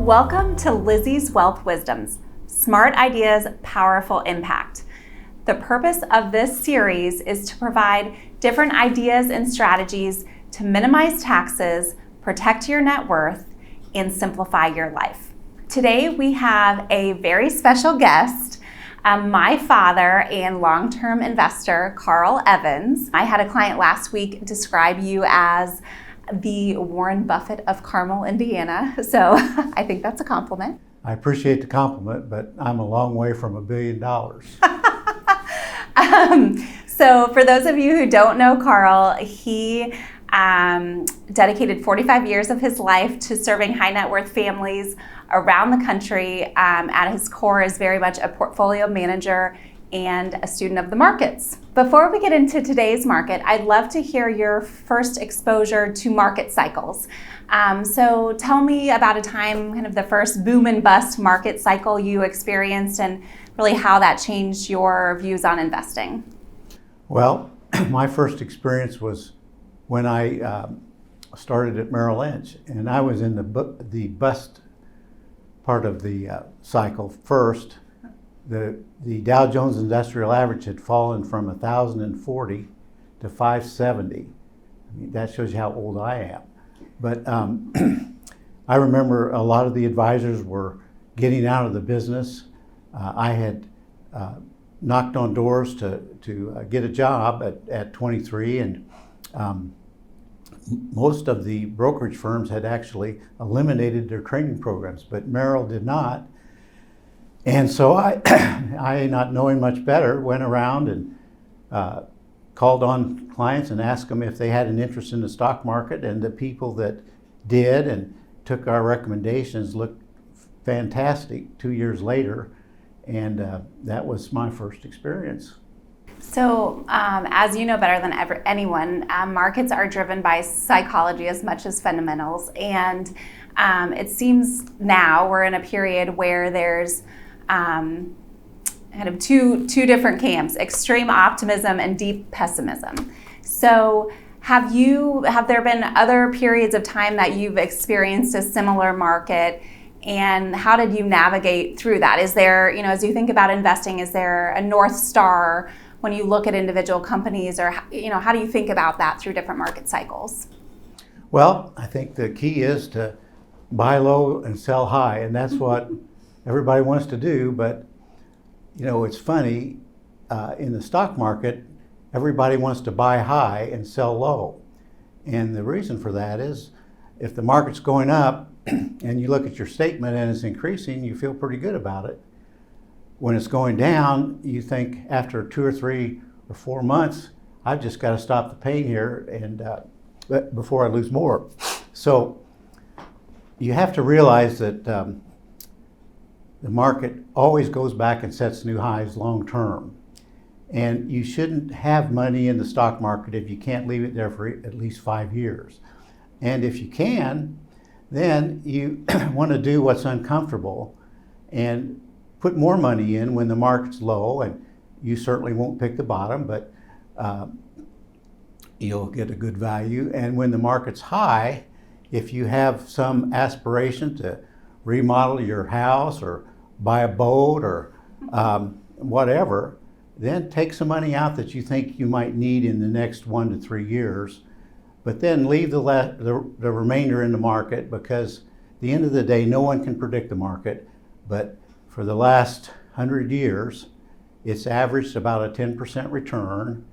Welcome to Lizzie's Wealth Wisdoms, Smart Ideas, Powerful Impact. The purpose of this series is to provide different ideas and strategies to minimize taxes, protect your net worth, and simplify your life. Today we have a very special guest, my father and long-term investor, Carl Evans. I had a client last week describe you as the Warren Buffett of Carmel, Indiana. So I think that's a compliment. I appreciate the compliment, but I'm a long way from $1 billion. So for those of you who don't know Carl, he dedicated 45 years of his life to serving high net worth families around the country. At his core is very much a portfolio manager and a student of the markets. Before we get into today's market, I'd love to hear your first exposure to market cycles. So tell me about a time, kind of the first boom and bust market cycle you experienced and really how that changed your views on investing. Well, my first experience was when I started at Merrill Lynch, and I was in the bust part of the cycle first. The Dow Jones Industrial Average had fallen from 1,040 to 570. I mean, that shows you how old I am. But I remember a lot of the advisors were getting out of the business. I had knocked on doors to get a job at 23, and most of the brokerage firms had actually eliminated their training programs, but Merrill did not. And so I, not knowing much better, went around and called on clients and asked them if they had an interest in the stock market, and the people that did and took our recommendations looked fantastic 2 years later, and that was my first experience. So as you know better than anyone, markets are driven by psychology as much as fundamentals, and it seems now we're in a period where there's kind of two different camps: extreme optimism and deep pessimism. So have there been other periods of time that you've experienced a similar market, and how did you navigate through that? Is there, as you think about investing, is there a North Star when you look at individual companies, or how do you think about that through different market cycles? Well, I think the key is to buy low and sell high, and that's what everybody wants to do. But it's funny, in the stock market, everybody wants to buy high and sell low. And the reason for that is if the market's going up and you look at your statement and it's increasing, you feel pretty good about it. When it's going down, you think after 2 or 3 or 4 months, I've just got to stop the pain here and before I lose more. So you have to realize that the market always goes back and sets new highs long term. And you shouldn't have money in the stock market if you can't leave it there for at least 5 years. And if you can, then you want to do what's uncomfortable and put more money in when the market's low, and you certainly won't pick the bottom, but you'll get a good value. And when the market's high, if you have some aspiration to remodel your house or buy a boat or whatever, then take some money out that you think you might need in the next 1 to 3 years, but then leave the remainder in the market, because at the end of the day, no one can predict the market. But for the last 100 years, it's averaged about a 10% return,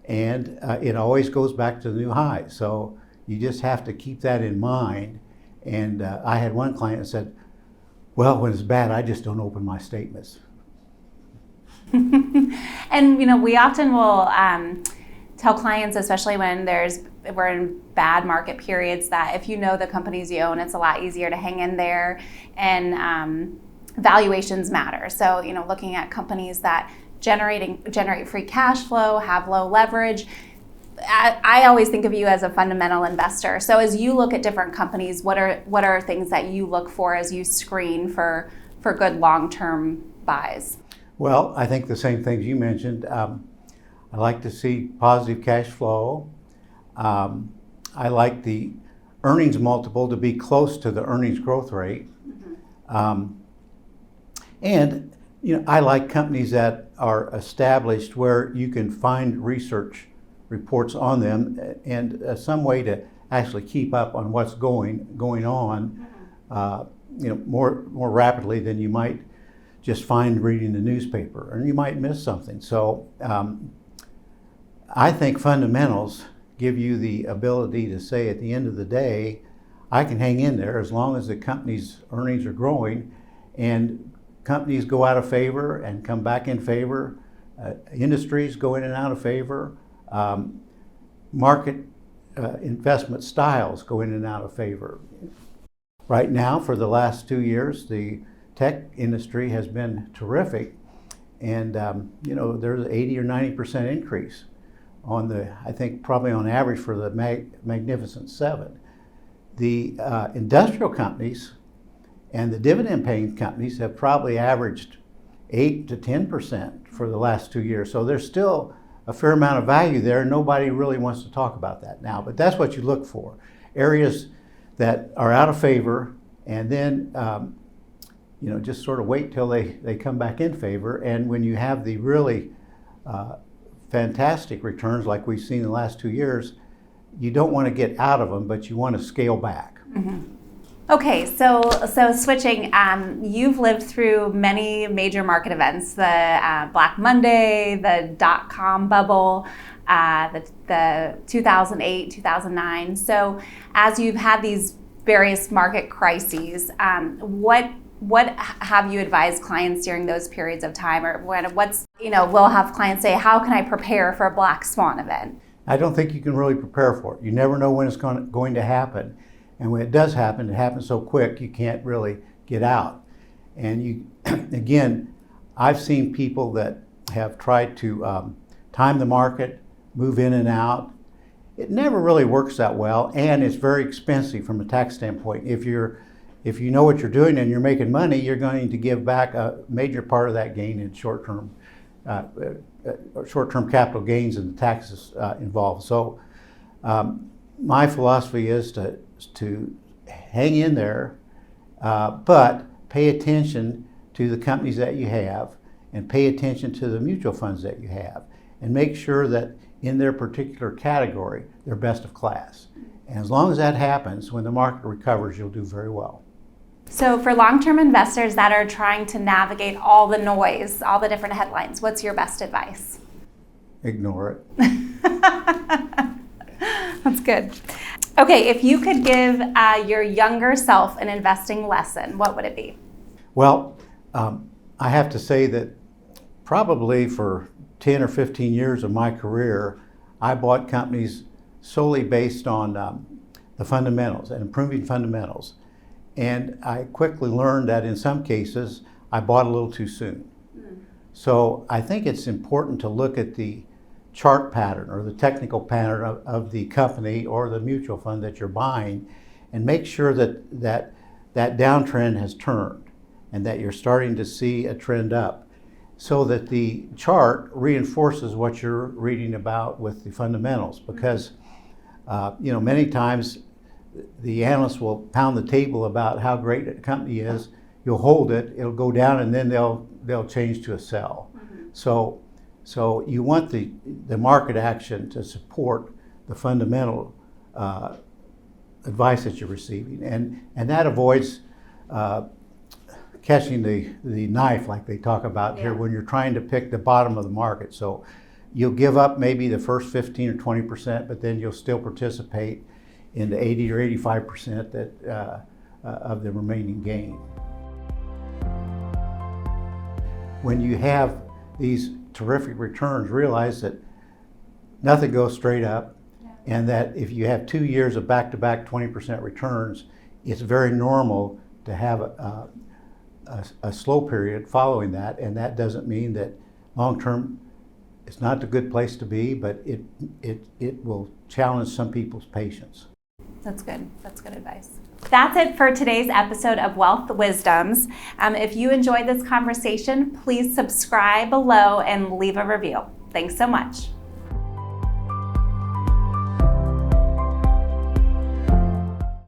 and it always goes back to the new high. So you just have to keep that in mind. And I had one client that said, well, when it's bad, I just don't open my statements. And we often will tell clients, especially when we're in bad market periods, that if you know the companies you own, it's a lot easier to hang in there, and valuations matter. So looking at companies that generate free cash flow, have low leverage. I always think of you as a fundamental investor. So as you look at different companies, what are things that you look for as you screen for good long-term buys? Well, I think the same things you mentioned. I like to see positive cash flow. I like the earnings multiple to be close to the earnings growth rate. And I like companies that are established where you can find research reports on them and some way to actually keep up on what's going on, more rapidly than you might just find reading the newspaper, and you might miss something. So I think fundamentals give you the ability to say at the end of the day, I can hang in there as long as the company's earnings are growing and companies go out of favor and come back in favor, industries go in and out of favor, market investment styles go in and out of favor. Right now, for the last 2 years, the tech industry has been terrific, and there's an 80 or 90% increase on I think probably on average for the Magnificent Seven. The industrial companies and the dividend-paying companies have probably averaged 8 to 10% for the last 2 years. So there's still a fair amount of value there. Nobody really wants to talk about that now, but that's what you look for. Areas that are out of favor, and then just sort of wait till they come back in favor. And when you have the really fantastic returns like we've seen in the last 2 years, you don't want to get out of them, but you want to scale back. Mm-hmm. Okay, so switching, you've lived through many major market events, the Black Monday, the dot-com bubble, the 2008, 2009. So as you've had these various market crises, what have you advised clients during those periods of time? Or we'll have clients say, how can I prepare for a black swan event? I don't think you can really prepare for it. You never know when it's going to happen. And when it does happen, it happens so quick, you can't really get out. And again, I've seen people that have tried to time the market, move in and out. It never really works that well, and it's very expensive from a tax standpoint. If you know what you're doing and you're making money, you're going to give back a major part of that gain in short-term capital gains and the taxes involved. So my philosophy is to hang in there, but pay attention to the companies that you have and pay attention to the mutual funds that you have, and make sure that in their particular category, they're best of class. And as long as that happens, when the market recovers, you'll do very well. So for long-term investors that are trying to navigate all the noise, all the different headlines, what's your best advice? Ignore it. That's good. Okay, if you could give your younger self an investing lesson, what would it be? Well, I have to say that probably for 10 or 15 years of my career, I bought companies solely based on the fundamentals and improving fundamentals. And I quickly learned that in some cases, I bought a little too soon. So I think it's important to look at the chart pattern or the technical pattern of the company or the mutual fund that you're buying, and make sure that downtrend has turned and that you're starting to see a trend up, so that the chart reinforces what you're reading about with the fundamentals. Because many times the analysts will pound the table about how great a company is. You'll hold it, it'll go down, and then they'll change to a sell. So you want the market action to support the fundamental advice that you're receiving, and that avoids catching the knife like they talk about here when you're trying to pick the bottom of the market. So you'll give up maybe the first 15 or 20%, but then you'll still participate in the 80 or 85% of the remaining gain. When you have these terrific returns, realize that nothing goes straight up, and that if you have 2 years of back-to-back 20% returns, it's very normal to have a slow period following that, and that doesn't mean that long-term it's not a good place to be, but it will challenge some people's patience. That's good. That's good advice. That's it for today's episode of Wealth Wisdoms. If you enjoyed this conversation, please subscribe below and leave a review. Thanks so much.